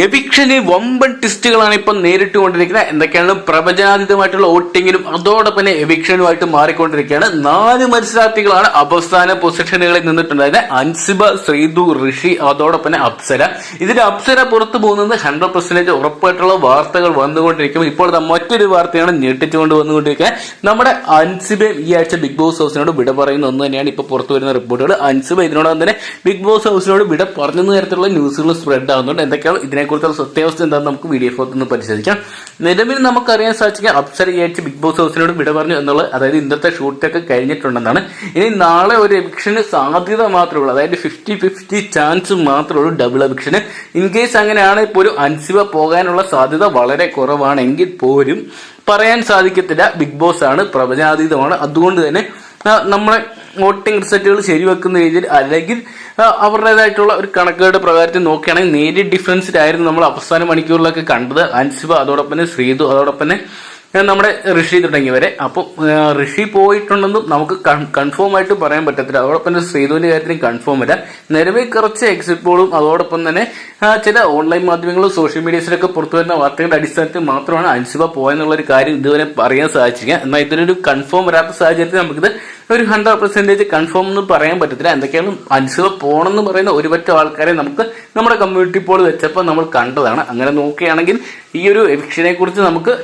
എവിക്ഷന് വമ്പൻ ടെസ്റ്റുകളാണ് ഇപ്പം നേരിട്ടുകൊണ്ടിരിക്കുന്നത്. എന്തൊക്കെയാണ് പ്രവചനാതീതമായിട്ടുള്ള വോട്ടിങ്ങിനും അതോടൊപ്പം തന്നെ എവിക്ഷനുമായിട്ട് മാറിക്കൊണ്ടിരിക്കുകയാണ്. 4 മത്സരാർത്ഥികളാണ് അവസാന പൊസിഷനുകളിൽ നിന്നിട്ടുണ്ടായത്. അൻസിബ, ശ്രീതു, ഋഷി അതോടൊപ്പം തന്നെ അപ്സര. ഇതിൽ അപ്സര പുറത്തു പോകുന്നത് 100% ഉറപ്പായിട്ടുള്ള വാർത്തകൾ വന്നുകൊണ്ടിരിക്കും. ഇപ്പോൾ മറ്റൊരു വാർത്തയാണ് ഞെട്ടിച്ചുകൊണ്ട് വന്നുകൊണ്ടിരിക്കുന്നത്. നമ്മുടെ അൻസിബയും ഈ ആഴ്ച ബിഗ് ബോസ് ഹൗസിനോട് വിട പറയുന്ന ഒന്ന് തന്നെയാണ് ഇപ്പോൾ പുറത്തു വരുന്ന റിപ്പോർട്ടുകൾ. അൻസിബ ഇതിനോടൊപ്പം തന്നെ ബിഗ് ബോസ് ഹൗസിനോട് വിട പറഞ്ഞ തരത്തിലുള്ള ന്യൂസുകൾ സ്പ്രെഡ് ആവുന്നുണ്ട്. എന്തൊക്കെയാണ് ഇതിനെക്കുറിച്ചുള്ള സത്യാവസ്ഥ എന്താണെന്ന് നമുക്ക് വീഡിയോ ഒന്ന് പരിശോധിക്കാം. നിലവിൽ നമുക്കറിയാൻ സാധിക്കുക അപ്സര ഈ ആഴ്ച ബിഗ് ബോസ് ഹൗസിനോട് വിട പറഞ്ഞു എന്നുള്ളത്, അതായത് ഇന്നത്തെ ഷൂട്ടൊക്കെ കഴിഞ്ഞിട്ടുണ്ടെന്നാണ്. ഇനി നാളെ ഒരു എവിക്ഷന് സാധ്യത മാത്രമേ ഉള്ളൂ, അതായത് 50-50 ചാൻസ് മാത്രമേ ഉള്ളൂ ഡബിൾ എവിക്ഷന്. ഇൻ കേസ് അങ്ങനെയാണ് ഇപ്പോൾ ഒരു അൻസിബ പോകാനുള്ള സാധ്യത വളരെ കുറവാണെങ്കിൽ പോലും പറയാൻ സാധിക്കത്തില്ല. ബിഗ് ബോസ് ആണ്, പ്രവചനാതീതമാണ്. അതുകൊണ്ട് തന്നെ നമ്മളെ വോട്ടിംഗ് റിസൾട്ടുകൾ ശരിവെക്കുന്ന രീതിയിൽ അല്ലെങ്കിൽ അവരുടേതായിട്ടുള്ള ഒരു കണക്കുകളുടെ പ്രകാരത്തിൽ നോക്കുകയാണെങ്കിൽ നേരിയ ഡിഫറൻസിലായിരുന്നു നമ്മൾ അവസാന മണിക്കൂറിലൊക്കെ കണ്ടത്. അൻസിബ അതോടൊപ്പം തന്നെ ശ്രീതു അതോടൊപ്പം തന്നെ നമ്മുടെ ഋഷി തുടങ്ങിയവരെ. അപ്പം ഋഷി പോയിട്ടുണ്ടെന്നും നമുക്ക് കൺഫേം ആയിട്ട് പറയാൻ പറ്റത്തില്ല. അതോടൊപ്പം തന്നെ ശ്രീധുവിന്റെ കാര്യത്തിലും കൺഫേം അല്ല. നിലവിൽ കുറച്ച് എക്സിറ്റ് പോളും അതോടൊപ്പം തന്നെ ചില ഓൺലൈൻ മാധ്യമങ്ങളും സോഷ്യൽ മീഡിയസിലൊക്കെ പുറത്തു വരുന്ന വാർത്തകളുടെ അടിസ്ഥാനത്തിൽ മാത്രമാണ് അൻസിബ പോയെന്നുള്ള ഒരു കാര്യം ഇതുവരെ അറിയാൻ സാധിച്ചിരിക്കുക. എന്നാൽ ഇതിനൊരു കൺഫേം വരാത്ത സാഹചര്യത്തിൽ നമുക്കിത് ഒരു 100% കൺഫേം എന്ന് പറയാൻ പറ്റത്തില്ല. എന്തൊക്കെയാണ് അൻസിബ പോകണമെന്ന് പറയുന്ന ഒരുപറ്റം ആൾക്കാരെ നമുക്ക് നമ്മുടെ കമ്മ്യൂണിറ്റി പോൾ വെച്ചപ്പോൾ നമ്മൾ കണ്ടതാണ്. അങ്ങനെ നോക്കുകയാണെങ്കിൽ ഈ ഒരു എവിക്ഷനെ കുറിച്ച് നമുക്ക്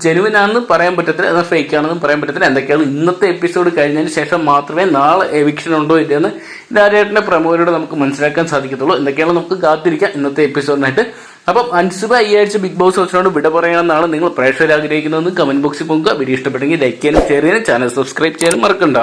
ജെനുവിൻ ആണെന്ന് പറയാൻ പറ്റത്തില്ല, എന്നാൽ ഫേക്ക് ആണെന്നും പറയാൻ പറ്റത്തില്ല. എന്തൊക്കെയാണ് ഇന്നത്തെ എപ്പിസോഡ് കഴിഞ്ഞതിന് ശേഷം മാത്രമേ നാളെ എവിക്ഷൻ ഉണ്ടോ ഇല്ലെന്ന് ലാലേട്ടന്റെ പ്രമുഖരോട് നമുക്ക് മനസ്സിലാക്കാൻ സാധിക്കത്തുള്ളൂ. എന്തൊക്കെയാണ് നമുക്ക് കാത്തിരിക്കാം ഇന്നത്തെ എപ്പിസോഡിനായിട്ട്. അപ്പം അൻസിബ ഈ ആഴ്ച ബിഗ് ബോസ് ഹൗസിനോട് വിട പറയണമെന്നാണ് നിങ്ങൾ പ്രേക്ഷകർ ആഗ്രഹിക്കുന്നതെന്ന് കമന്റ് ബോക്സിൽ പോകുക. വീഡിയോ ഇഷ്ടപ്പെട്ടെങ്കിൽ ലൈക്ക് ചെയ്യാനും ഷെയർ ചെയ്യാനും ചാനൽ സബ്സ്ക്രൈബ് ചെയ്യാനും മറക്കണ്ട.